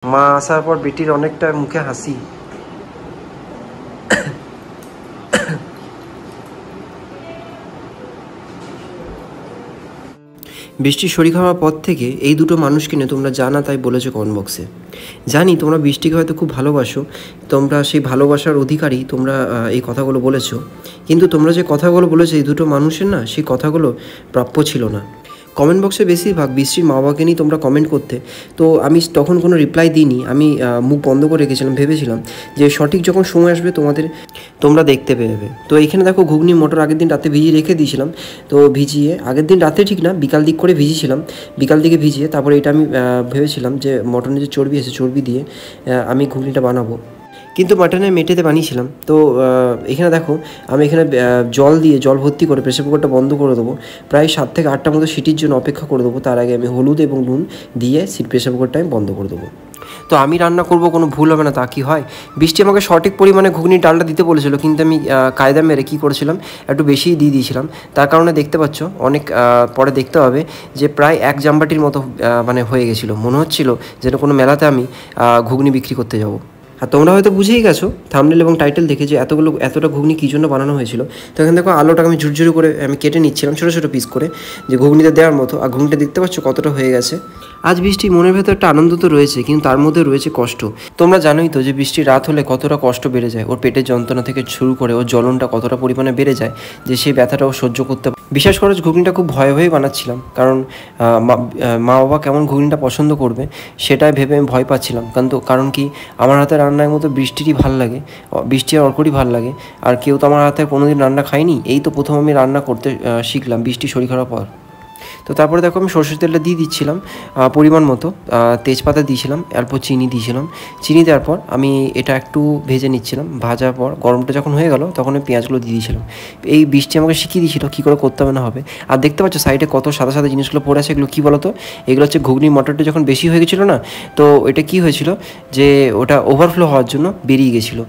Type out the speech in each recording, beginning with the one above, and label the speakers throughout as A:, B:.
A: মা আসার পর বেটির অনেকটা মুখে হাসি। বৃষ্টির শরীর খাওয়ার পর থেকে এই দুটো মানুষকে নিয়ে তোমরা জানা তাই বলেছো কমেন্ট বক্সে। জানি তোমরা বৃষ্টিকে হয়তো খুব ভালোবাসো, তোমরা সেই ভালোবাসার অধিকারী, তোমরা এই কথাগুলো বলেছো। কিন্তু তোমরা যে কথাগুলো বলেছো এই দুটো মানুষের না, সেই কথাগুলো প্রাপ্য ছিল না। কমেন্ট বক্সে বেশিরভাগ বৃষ্টির মা বাবাকে নিয়ে তোমরা কমেন্ট করতে, তো আমি তখন কোনো রিপ্লাই দিইনি। আমি মুখ বন্ধ করে রেখেছিলাম, ভেবেছিলাম যে সঠিক যখন সময় আসবে তোমরা দেখতে পেয়ে। তো এইখানে দেখো ঘুগনি মটর আগের দিন রাতে ভিজিয়ে রেখে দিয়েছিলাম। তো ভিজিয়ে আগের দিন রাতে ঠিক না, বিকাল দিক করে ভিজিয়েছিলাম। বিকাল দিকে ভিজিয়ে তারপরে এটা আমি ভেবেছিলাম যে মটনের যে চর্বি আছে চর্বি দিয়ে আমি ঘুগনিটা বানাবো, কিন্তু মাটনের মেটেতে বানিয়েছিলাম। তো এখানে দেখো আমি এখানে জল ভর্তি করে প্রেসার কুকারটা বন্ধ করে দেবো। প্রায় 7 থেকে 8টা মতো সিটির জন্য অপেক্ষা করে দেবো। তার আগে আমি হলুদ এবং নুন দিয়ে প্রেসার কুকারটা আমি বন্ধ করে দেবো। তো আমি রান্না করব, কোনো ভুল হবে না তা কি হয়। বৃষ্টি আমাকে সঠিক পরিমাণে ঘুগনির ডালটা দিতে বলেছিল, কিন্তু আমি কায়দা মেরে কী করেছিলাম, একটু বেশিই দিয়ে দিয়েছিলাম। তার কারণে দেখতে পাচ্ছ অনেক পরে দেখতে হবে যে প্রায় 1 জামবাটির মতো মানে হয়ে গেছিলো। মনে হচ্ছিলো যেন কোনো মেলাতে আমি ঘুগনি বিক্রি করতে যাবো। আর তোমরা হয়তো বুঝেই গেছো থাম্বনেল এবং টাইটেল দেখে যে এতটা ঘুগনি কী জন্য বানানো হয়েছিল। তো এখানে দেখো আলুটাকে আমি ঝুরঝুরি করে আমি কেটে নিচ্ছিলাম ছোটো ছোটো পিস করে, যে ঘুগনিতে দেওয়ার মতো। আর ঘুগনিটা দেখতে পাচ্ছ কতটা হয়ে গেছে। আজ বৃষ্টি মনের ভেতর একটা আনন্দ তো রয়েছে, কিন্তু তার মধ্যে রয়েছে কষ্ট। তোমরা জানোই তো যে বৃষ্টি রাত হলে কতটা কষ্ট বেড়ে যায়, ওর পেটের যন্ত্রণা থেকে শুরু করে ওর জ্বলনটা কতটা পরিমাণে বেড়ে যায় যে সেই ব্যথাটাও সহ্য করতে। বিশেষ করে ঘুগনিটা খুব ভয়ে ভয়েই বানাচ্ছিলাম, কারণ মা বাবা কেমন ঘুগনিটা পছন্দ করবে সেটাই ভেবে আমি ভয় পাচ্ছিলাম। কারণ কি আমার হাতে রান্নার মতো বৃষ্টিরই ভাল লাগে, বৃষ্টি আর অর্করই ভাল লাগে। আর কেউ তো আমার হাতে কোনোদিন রান্না খায়নি, এই তো প্রথম আমি রান্না করতে শিখলাম বৃষ্টি শরীর খারাপ পর। তো তারপরে দেখো আমি সরষের তেলটা দিয়ে দিচ্ছিলাম পরিমাণ মতো, তেজপাতা দিয়েছিলাম, অল্প চিনি দিয়েছিলাম। চিনি দেওয়ার পর আমি এটা একটু ভেজে নিচ্ছিলাম। ভাজার পর গরমটা যখন হয়ে গেল তখন আমি পেঁয়াজগুলো দিয়ে দিয়েছিলাম। এই বৃষ্টি আমাকে শিখিয়ে দিয়েছিল কী করে করতে হবে না হবে। আর দেখতে পাচ্ছ সাইডে কত সাদা সাদা জিনিসগুলো পড়ে আছে, এগুলো কী বলো তো? এগুলো হচ্ছে ঘুগনি মটরটা যখন বেশি হয়ে গেছিলো না, তো এটা কী হয়েছিল যে ওটা ওভারফ্লো হওয়ার জন্য বেরিয়ে গেছিলো।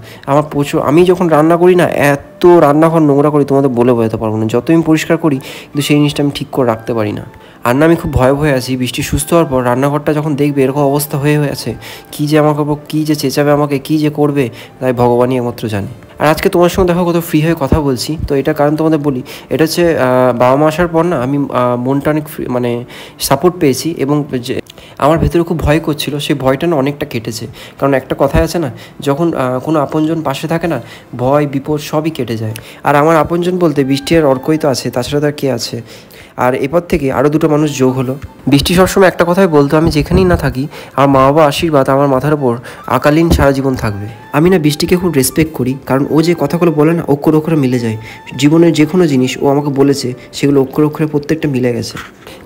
A: আমি যখন রান্না করি না, এত রান্নাঘর নোংরা করি তোমাদের বলে বোঝাতে পারবো না। যত আমি পরিষ্কার করি কিন্তু সেই জিনিসটা আমি ঠিক করে রাখতে পারি না। আর না আমি খুব ভয়ে আছি বৃষ্টি সুস্থ হওয়ার পর রান্নাঘরটা যখন দেখবে এরকম অবস্থা হয়ে আছে, কী যে আমাকে কী যে চেঁচাবে আমাকে, কী যে করবে তাই ভগবানই একমাত্র জানে। আর আজকে তোমার সঙ্গে দেখো কত ফ্রি হয়ে কথা বলছি, তো এটা কারণ তোমাদের বলি, এটা হচ্ছে বাবা মা আসার পর না আমি মনটা অনেক মানে সাপোর্ট পেয়েছি, এবং যে আমার ভেতরে খুব ভয় করছিল সেই ভয়টা না অনেকটা কেটেছে। কারণ একটা কথাই আছে না, যখন কোনো আপনজন পাশে থাকে না, ভয় বিপদ সবই কেটে যায়। আর আমার আপনজন বলতে বৃষ্টি আর অর্কই তো আছে, তাছাড়া তার কে আছে। আর এরপর থেকে আরও দুটো মানুষ যোগ হলো। বৃষ্টি সবসময় একটা কথাই বলতো, আমি যেখানেই না থাকি আমার মা বাবা আশীর্বাদ আমার মাথার ওপর আকালীন সারা জীবন থাকবে। আমি না বৃষ্টিকে খুব রেসপেক্ট করি, কারণ ও যে কথাগুলো বলে না অক্ষর অক্ষরে মিলে যায়। জীবনের যে কোনো জিনিস ও আমাকে বলেছে সেগুলো অক্ষর অক্ষরে প্রত্যেকটা মিলে গেছে।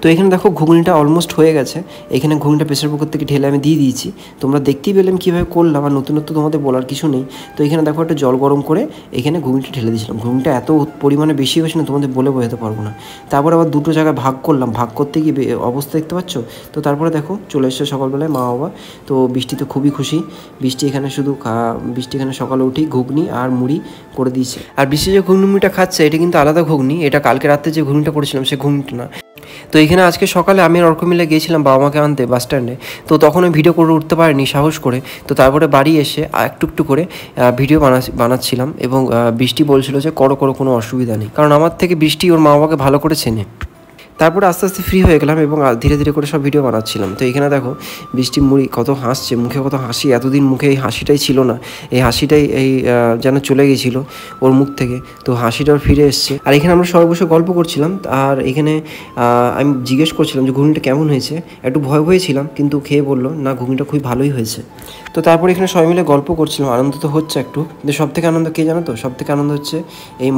A: তো এখানে দেখো ঘুগনিটা অলমোস্ট হয়ে গেছে। এখানে ঘুগনিটা প্রেসার কুকার থেকে ঢেলে আমি দিয়ে দিয়েছি। তোমরা দেখতেই পেলাম কীভাবে করলাম, আর নতুনত্ব তোমাদের বলার কিছু নেই। তো এখানে দেখো একটা জল গরম করে এখানে ঘুগনিটা ঢেলে দিয়েছিলাম। ঘুগনিটা এত পরিমাণে বেশি হয়েছে না তোমাদের বলে বোঝাতে পারবো না। তারপর আবার দুটো জায়গায় ভাগ করলাম, ভাগ করতে গিয়ে অবস্থা দেখতে পাচ্ছ। তো তারপরে দেখো চলে এসেছে সকালবেলায় মা বাবা। তো বৃষ্টি তো খুবই খুশি। বৃষ্টি এখানে সকালে উঠেই ঘুগনি আর মুড়ি করে দিয়েছে। আর বৃষ্টি যে ঘুগনি মুড়িটা খাচ্ছে এটা কিন্তু আলাদা ঘুগনি, এটা কালকে রাত্রে যে ঘুগনিটা করেছিলাম সে ঘুগনিটা না। তো এখানে আজকে সকালে আমি আর অর্ক মিলে গিয়েছিলাম বাবা মাকে আনতে বাস স্ট্যান্ডে। তো তখন আমি ভিডিও করে উঠতে পারিনি সাহস করে। তো তারপরে বাড়ি এসে একটু করে ভিডিও বানাচ্ছিলাম, এবং বৃষ্টি বলছিল যে করো কোনো অসুবিধা নেই, কারণ আমার থেকে বৃষ্টি ওর মা বাবাকে ভালো করে চেনে। তারপরে আস্তে আস্তে ফ্রি হয়ে গেলাম এবং ধীরে ধীরে করে সব ভিডিও বানাচ্ছিলাম। তো এখানে দেখো বৃষ্টি মুড়ি কত হাসছে, মুখে কত হাসি। এতদিন মুখে এই হাসিটাই ছিল না, এই হাসিটাই যেন চলে গেছিলো ওর মুখ থেকে। তো হাসিটাও ফিরে এসছে। আর এখানে আমরা সবাই বসে গল্প করছিলাম। আর এখানে আমি জিজ্ঞেস করছিলাম যে ঘুগনিটা কেমন হয়েছে। একটু ভয় ছিলাম, কিন্তু খেয়ে বললো না ঘুগনিটা খুবই ভালোই হয়েছে। তো তারপরে এখানে সবাই মিলে গল্প করছিলাম, আনন্দ তো হচ্ছে একটু। কিন্তু সবথেকে আনন্দ কে জানো তো? সবথেকে আনন্দ হচ্ছে এই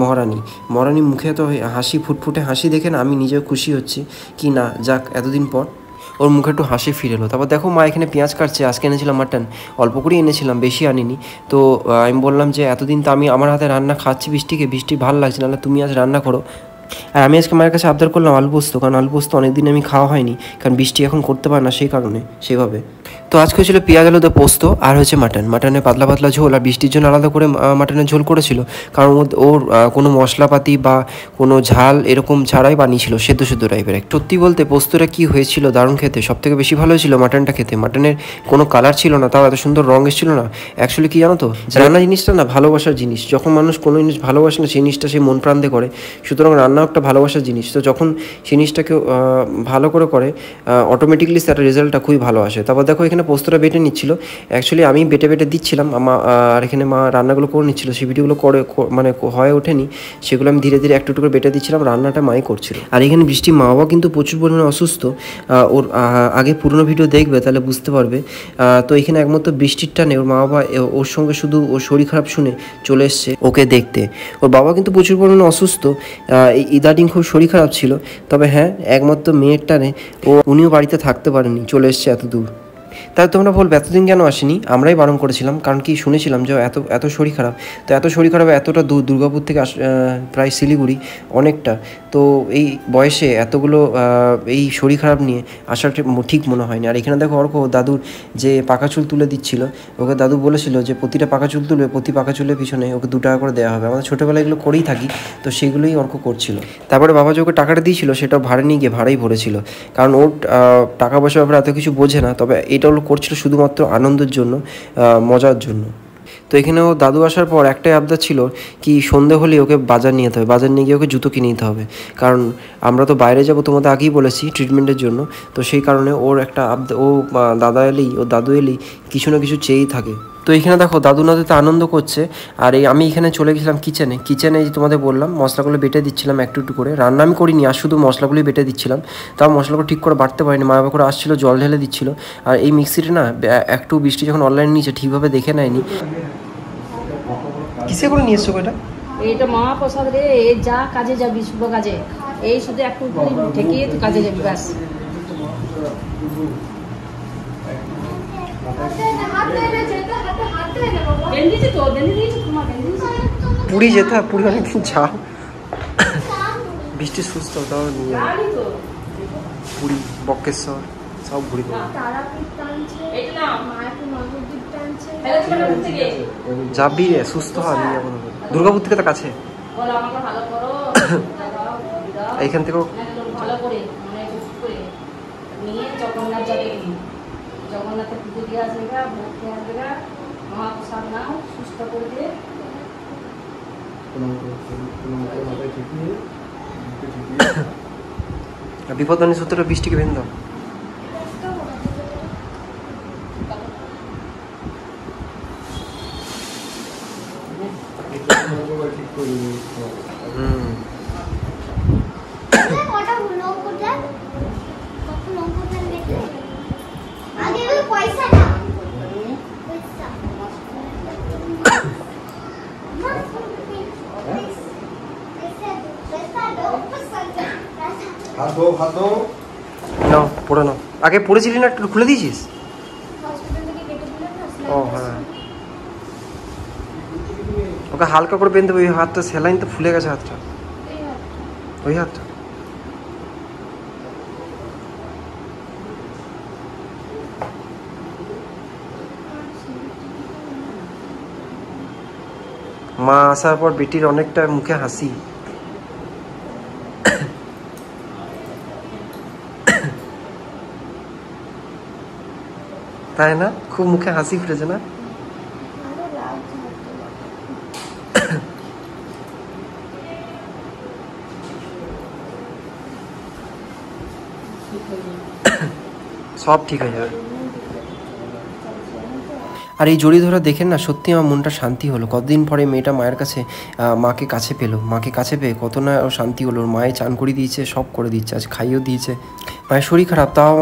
A: মহারানী মুখে এত হাসি, ফুটফুটে হাসি দেখে না আমি নিজেও খুশি হচ্ছি কি না, যাক এতদিন পর ওর মুখে একটু হাসি ফিরে এলো। তারপর দেখো মা এখানে পেঁয়াজ কাটছে। আজকে এনেছিলাম মাটন, অল্প করেই এনেছিলাম, বেশি আনিনি। তো আমি বললাম যে এতদিন তো আমি আমার হাতে রান্না খাচ্ছি বৃষ্টি ভালো লাগছে, নাহলে তুমি আজ রান্না করো। আর আমি আজকে মায়ের কাছে আবদার করলাম আলু পোস্ত, কারণ আলু পোস্ত অনেকদিন আমি খাওয়া হয়নি, কারণ বৃষ্টি এখন করতে পারে না সেই কারণে সেভাবে। তো আজকে ছিল পেঁয়াজ আলুতে পোস্ত আর হচ্ছে মাটনের পাতলা পাতলা ঝোল, আর বৃষ্টির জন্য আলাদা করে মাটনের ঝোল করেছিল, কারণ ওর কোনো মশলাপাতি বা কোনো ঝাল এরকম ছাড়াই বানিয়েছিল, সেদ্ধ সেদ্ধ টাইপের। সত্যি বলতে পোস্তটা কি হয়েছিল দারুণ খেতে, সবথেকে বেশি ভালো হয়েছিল মাটনটা খেতে। মাটনের কোনো কালার ছিল না, তাও এত সুন্দর রঙ এসেছিল না। অ্যাকচুয়ালি কী জানো তো, রান্না জিনিসটা না ভালোবাসার জিনিস। যখন মানুষ কোনো জিনিস ভালোবাসে না, সেই জিনিসটা সে মন প্রাণ দিয়ে করে, সুতরাং রান্নাও একটা ভালোবাসার জিনিস। তো যখন জিনিসটাকে ভালো করে অটোমেটিকলি তার রেজাল্টটা খুবই ভালো আসে। তারপর দেখো এখানে পোস্তটা বেটে নিচ্ছিল, অ্যাকচুয়ালি আমি বেটে দিচ্ছিলাম, আর এখানে মা রান্নাগুলো করে নিচ্ছিল। সেই ভিডিওগুলো মানে হয়ে ওঠেনি, সেগুলো আমি ধীরে ধীরে একটু একটু করে বেটে দিচ্ছিলাম, রান্নাটা মাই করছিল। আর এখানে বৃষ্টি মা বাবা কিন্তু প্রচুর পরিমাণে অসুস্থ, ওর আগে পুরনো ভিডিও দেখবে তাহলে বুঝতে পারবে। তো এখানে একমাত্র বৃষ্টির টানে ওর মা বাবা ওর সঙ্গে শুধু ওর শরীর খারাপ শুনে চলে এসছে ওকে দেখতে। ওর বাবা কিন্তু প্রচুর পরিমাণে অসুস্থ, ইদানিং খুব শরীর খারাপ ছিল। তবে হ্যাঁ, একমাত্র মেয়ের টানে উনিও বাড়িতে থাকতে পারেনি, চলে এসছে এত দূর। তাই তোমরা বলবে এতদিন কেন আসেনি, আমরাই বারণ করেছিলাম, কারণ কি শুনেছিলাম যে এত শরীর খারাপ। তো এত শরীর খারাপ, এতটা দূর, দুর্গাপুর থেকে প্রায় শিলিগুড়ি অনেকটা। তো এই বয়সে এতগুলো এই শরীর খারাপ নিয়ে আসাটা ঠিক মনে হয়নি। আর এখানে দেখো অর্ক দাদুর যে পাকা চুল তুলে দিচ্ছিল, ওকে দাদু বলেছিল যে প্রতিটা পাকা চুল তুলবে, প্রতি পাকা চুলের পিছনে ওকে 2 টাকা করে দেওয়া হবে। আমাদের ছোটোবেলায় এগুলো করেই থাকি, তো সেগুলোই অর্ক করছিল। তারপরে বাবা যে ওকে টাকাটা দিয়েছিল, সেটাও ভাড়া নিয়ে গিয়ে ভাড়াই ভরেছিল, কারণ ওর টাকা পয়সার ব্যাপারে এত কিছু বোঝে না। তবে এটা ওগুলো করছিল শুধুমাত্র আনন্দের জন্য, মজার জন্য। তো এখানে ও দাদু আসার পর একটাই আবদার ছিল কি, সন্ধে হলে ওকে বাজার নিয়ে যেতে হবে, বাজার নিয়ে গিয়ে ওকে জুতো কিনে নিতে হবে, কারণ আমরা তো বাইরে যাব তোমাদের আগেই বলেছি ট্রিটমেন্টের জন্য। তো সেই কারণে ওর একটা ও দাদু এলেই কিছু না কিছু চেয়েই থাকে। তো এখানে দেখো দাদু নাদুতে আনন্দ করছে, আর আমি এখানে চলে গেছিলাম কিচেনে তোমাদের বললাম মশলাগুলো বেটে দিচ্ছিলাম একটু একটু করে। রান্না আমি করিনি, আর শুধু মশলাগুলোই বেটে দিচ্ছিলাম। তাও মশলাগুলো ঠিক করে বাটতে পারিনি, মা বাবা করে আসছিলো, জল ঢেলে দিচ্ছিলো। আর এই মিক্সিটা না একটু বৃষ্টি যখন অনলাইনে নিয়েছে ঠিকভাবে দেখে নেয়নি। কিসে করে নিয়ে এসছো এটা?
B: এইটা মহাপ্রসাদ রে, যা কাজে যাবি শুভ কাজে, এই শুধু একটু ঠেকিয়ে তুই কাজে যাবি, ব্যাস।
A: পুরী যেতে, পুরী অনেকদিন যাও, বৃষ্টি সুস্থ তাও নিয়ে পুরী বক্রেশ্বর সব ঘুরে যাবি রে, সুস্থ হওয়া নিয়ে যাবো। দুর্গাপুর থেকে তো কাছে, এইখান থেকেও
B: জগন্নাথের পুজো দিয়ে আসবে, ভোগ খেয়ে আসবে, মহাপ্রসাদ নাও, সুস্থ করে দিয়ে
A: বিপদানী সূত্রে বৃষ্টিকে বেঁধে দাও। নাও পড়ে নাও, আগে পড়েছিলি না, একটু খুলে দিয়েছিস? ও হ্যাঁ, ওকে হালকা করে বেঁধে দেবে। ওই হাতটা সেলাইন তো ফুলে গেছে, হাতটা, ওই হাতটা। মা আসার পর বেটির অনেকটা মুখে হাসি, তাই না? খুব মুখে হাসি ফুটেছে না? সব ঠিক হয়ে যাবে। আর এই জড়ি ধরা দেখে না সত্যি আমার মনটা শান্তি হলো। কতদিন পরে মেয়েটা মায়ের কাছে মাকে কাছে পেলো, মাকে কাছে পেয়ে কত না শান্তি হলো। মায়ে চান করে দিয়েছে, সব করে দিচ্ছে, আজ খাইয়েও দিয়েছে। মায়ের শরীর খারাপ, তাও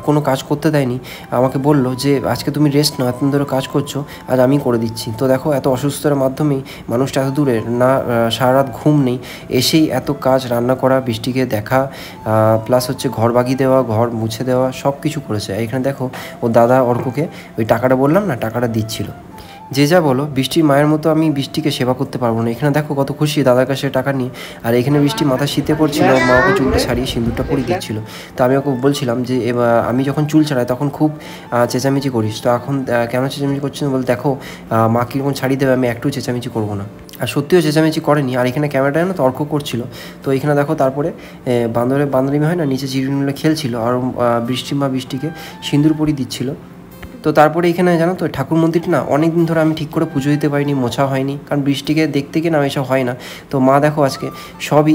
A: কোনো কাজ করতে দেয়নি, আমাকে বললো যে আজকে তুমি রেস্ট নাও, এতদিন ধরে কাজ করছো, আজ আমি করে দিচ্ছি। তো দেখো এত অসুস্থতার মাধ্যমেই মানুষটা এত দূরে, না সারা রাত ঘুম নেই, এসেই এত কাজ, রান্না করা, বৃষ্টিকে দেখা, প্লাস হচ্ছে ঘর বাগিয়ে দেওয়া, ঘর মুছে দেওয়া, সব কিছু করেছে। এখানে দেখো ও দাদা অর্ককে ওই টাকাটা বললাম না, টাকাটা দিচ্ছিল। যে যা বলো, বৃষ্টির মায়ের মতো আমি বৃষ্টিকে সেবা করতে পারবো না। এখানে দেখো কত খুশি দাদার কাছে টাকা নিয়ে। আর এখানে বৃষ্টি মাথা শীতে পড়ছিল, মা ওকে চুলটা ছাড়িয়ে সিঁদুরটা পরিয়ে দিচ্ছিল। তো আমি ওকে বলছিলাম যে আমি যখন চুল ছাড়াই তখন খুব চেঁচামেচি করিস, তো এখন কেন চেঁচামেচি করছিস বলে, দেখো মা কীরকম ছাড়িয়ে দেবে, আমি একটু চেঁচামেচি করবো না। আর সত্যিও চেঁচামেচি করেনি। আর এখানে ক্যামেরাটা না তর্ক করছিল। তো এখানে দেখো তারপরে বান্দরিমি হয় না, নিচে চিরুনিগুলো খেলছিল, আর বৃষ্টির মা বৃষ্টিকে সিঁদুর পরিয়ে দিচ্ছিল। তো তারপরে এখানে জানো তো ঠাকুর মন্দিরটা না অনেক দিন ধরে আমি ঠিক করে পুজো দিতে পারিনি, মোছা হয়নি, কারণ বৃষ্টিকে দেখতে গিয়ে না এসব হয় না। তো মা দেখো আজকে সবই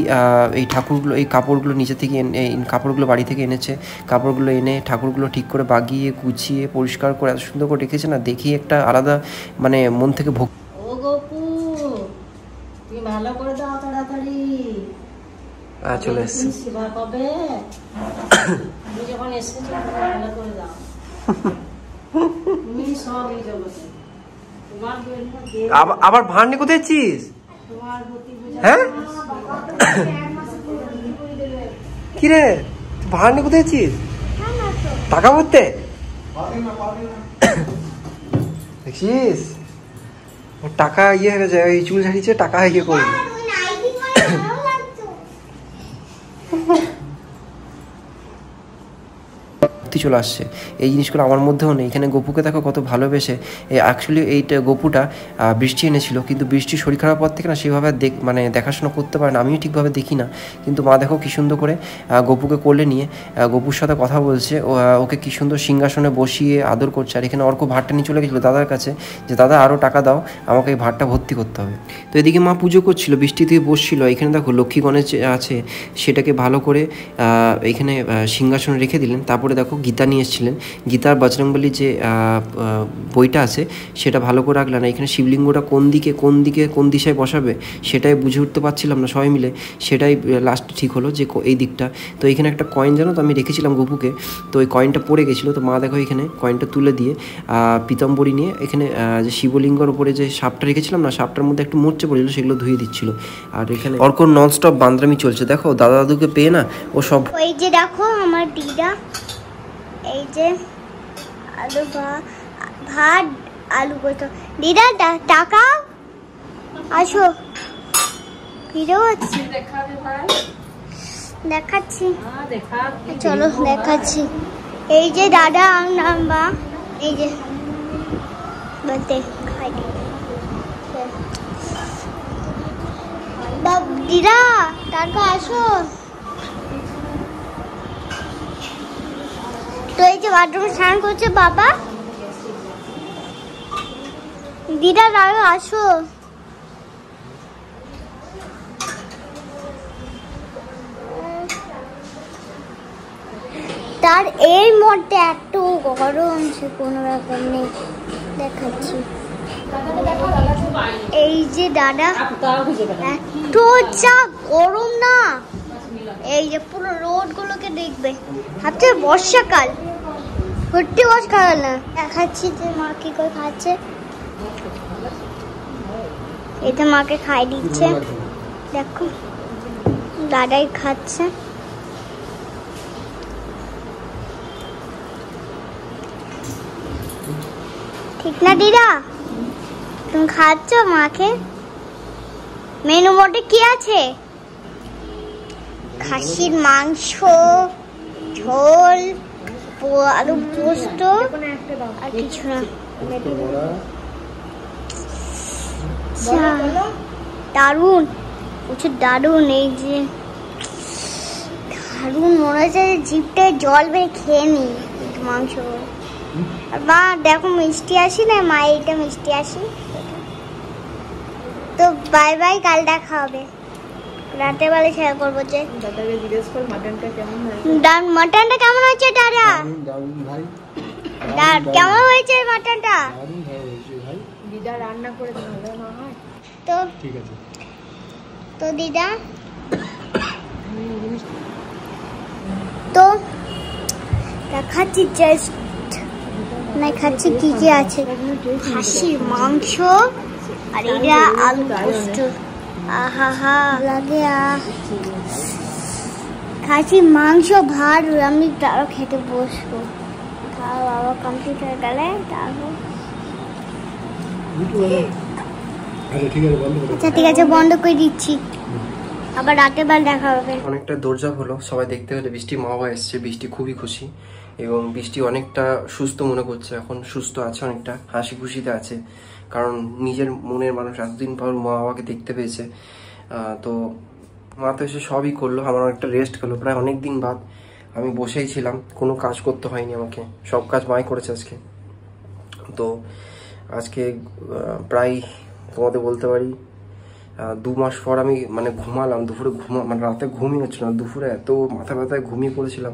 A: এই ঠাকুরগুলো, এই কাপড়গুলো নিচে থেকে এই কাপড়গুলো বাড়ি থেকে এনেছে, কাপড়গুলো এনে ঠাকুরগুলো ঠিক করে বাগিয়ে গুছিয়ে পরিষ্কার করে এত সুন্দর করে রেখেছে না, দেখি একটা আলাদা মানে মন থেকে ভোগ।
B: ও গোপু, তুমি ভালো করে দাও তাড়াতাড়ি,
A: চলে এসছি।
B: সেবা পাবে, তুমি যখন এসেছো ভালো করে দাও। তুমি সব এই জগতে তোমার জন্য
A: আবার ভান্ডি কোথায় ছিস?
B: তোমার গতি বুঝা।
A: হ্যাঁ কি রে, ভান্ডি কোথায় ছিস? টাকা ভরতে দেখছিস, ওর টাকা ইয়ে হয়ে গেছে, এই চুল ঝাড়িয়েছে, টাকা ইয়ে করবে। চলে আসছে, এই জিনিসগুলো আমার মধ্যেও নেই। এখানে গপুকে দেখো কত ভালোবেসে, অ্যাকচুয়ালি এইটা গপুটা বৃষ্টি এনেছিল, কিন্তু বৃষ্টির শরীর খারাপ পর থেকে না সেভাবে মানে দেখাশোনা করতে পারে না, আমিও ঠিকভাবে দেখি না। কিন্তু মা দেখো কী সুন্দর করে গপুকে কোলে নিয়ে গপুর সাথে কথা বলছে, ওকে কী সুন্দর সিংহাসনে বসিয়ে আদর করছে। আর এখানে অর্ক ভাতটা নিয়ে চলে গেছিলো দাদার কাছে, যে দাদা আরও টাকা দাও, আমাকে এই ভাতটা ভর্তি করতে হবে। তো এদিকে মা পুজো করছিল, বৃষ্টি থেকে বসছিল। এখানে দেখো লক্ষ্মী গণেশ আছে, সেটাকে ভালো করে এখানে সিংহাসনে রেখে দিলেন। তারপরে দেখো গীতা নিয়ে এসেছিলেন, গীতার বজরংবলী যে বইটা আছে সেটা ভালো করে রাখলেন। এখানে শিবলিঙ্গটা কোন দিশায় বসাবে সেটাই বুঝে উঠতে পারছিলাম না সবাই মিলে, সেটাই লাস্ট ঠিক হলো যে এই দিকটা। তো এখানে একটা কয়েন জানো তো আমি রেখেছিলাম গপুকে, তো ওই কয়েনটা পড়ে গেছিলো। তো মা দেখো এখানে কয়েনটা তুলে দিয়ে পিতাম্বরী নিয়ে এখানে যে শিবলিঙ্গর উপরে যে সাপটা রেখেছিলাম না, সাপটার মধ্যে একটু মরচে পড়েছিল, সেগুলো ধুয়ে দিচ্ছিল। আর এখানে অর্ক ননস্টপ বান্দরামি চলছে, দেখো দাদা দাদুকে পেয়ে না ও সব।
C: ওই যে দেখো আমার দিদা, এই যে আলু ভাত আলু কত দিদা টাকা আসো, দেখাচ্ছি, চলো দেখাচ্ছি। এই যে দাদা নাম্বা, এই যে বলতে দিদা টাকা আসো। তো এই যে বাথরুমে স্নান করছে বাবা, দিদা দাদা আসো। তার এর মধ্যে এত গরম সে কোনো ব্যাপার নেই, দেখাচ্ছি। এই যে দাদা এত যা গরম না, এই যে পুরো রোড গুলোকে দেখবে, ভাবছে বর্ষাকাল, সত্যি বর্ষাকাল না। দেখাচ্ছি যে মা কি করে খাচ্ছে, এটা মাকে খাই দিচ্ছে, দেখো দাদাই খাচ্ছে। ঠিক না দিদা, তুমি খাচ্ছ মাকে? মেনু বোর্ডে কি আছে? খাসির মাংস, ঝোল, আলু পোস্ত, আর কিছু না। দারুন, প্রচুর দারুন, এই যে দারুন, মনে হচ্ছে জিভটায় জল বেয়ে খেয়ে নি মাংস। আর মা দেখো মিষ্টি আসি না, মা এইটা মিষ্টি আসি। তো বাই বাই, কাল দেখা হবে। রাতের বেলা শেয়ার করবো যে দাদাকে জিজ্ঞেস কর মাটনটা কেমন হয়েছে। মাটনটা কেমন হয়েছে দাদা? কেমন হয়েছে মাটনটা? দিদা রান্না করে ভালো না হয় তো ঠিক আছে। তো দিদা তো দেখাচ্ছি, জাস্ট না খাচ্ছি কি কি আছে। খাসির মাংস আর এটা আলু পোস্ত, আহা লাগে। খাসির মাংস ভাত, আমি তারও খেতে বসবো। বাবা কম্পিউটার গেলে তারপর আচ্ছা ঠিক আছে, বন্ধ করে দিচ্ছি, আবার রাতের বেলা দেখা হবে।
A: অনেকটা দৌড়ঝাঁপ হলো, সবাই দেখতে পেলে বৃষ্টি মা বাবা এসছে, বৃষ্টি খুবই খুশি এবং বৃষ্টি অনেকটা সুস্থ মনে করছে, এখন সুস্থ আছে, অনেকটা হাসি খুশিতে আছে, কারণ নিজের মনের মানুষ এতদিন পর মা বাবাকে দেখতে পেয়েছে। তো মা তো এসে সবই করলো, আমার অনেকটা রেস্ট করলো, প্রায় অনেক দিন বাদ আমি বসেই ছিলাম, কোনো কাজ করতে হয়নি আমাকে, সব কাজ মাই করেছে আজকে। তো আজকে প্রায় তোমাদের বলতে পারি 2 মাস পর আমি মানে ঘুমালাম, দুপুরে মানে রাতে ঘুমই হচ্ছিল না, দুপুরে এত মাথা ব্যথায় ঘুমিয়ে পড়েছিলাম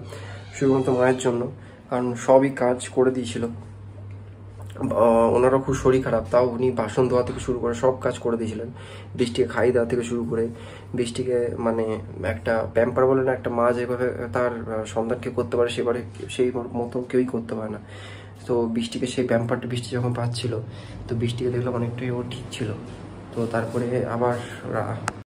A: শুধুমাত্র মায়ের জন্য, কারণ সবই কাজ করে দিয়েছিল। ওনারও খুব শরীর খারাপ, তাও উনি বাসন ধোয়া থেকে শুরু করে সব কাজ করে দিয়েছিলেন, বৃষ্টিকে খাইয়ে দেওয়া থেকে শুরু করে, বৃষ্টিকে মানে একটা প্যাম্পার বলে না, একটা মা যেভাবে তার সন্তানকে করতে পারে সেবারে সেই মতো কেউই করতে পারে না। তো বৃষ্টিকে সেই প্যাম্পারটা বৃষ্টি যখন পাচ্ছিল, তো বৃষ্টিকে দেখলাম অনেকটাই ও ঠিক ছিল। তো তারপরে আবার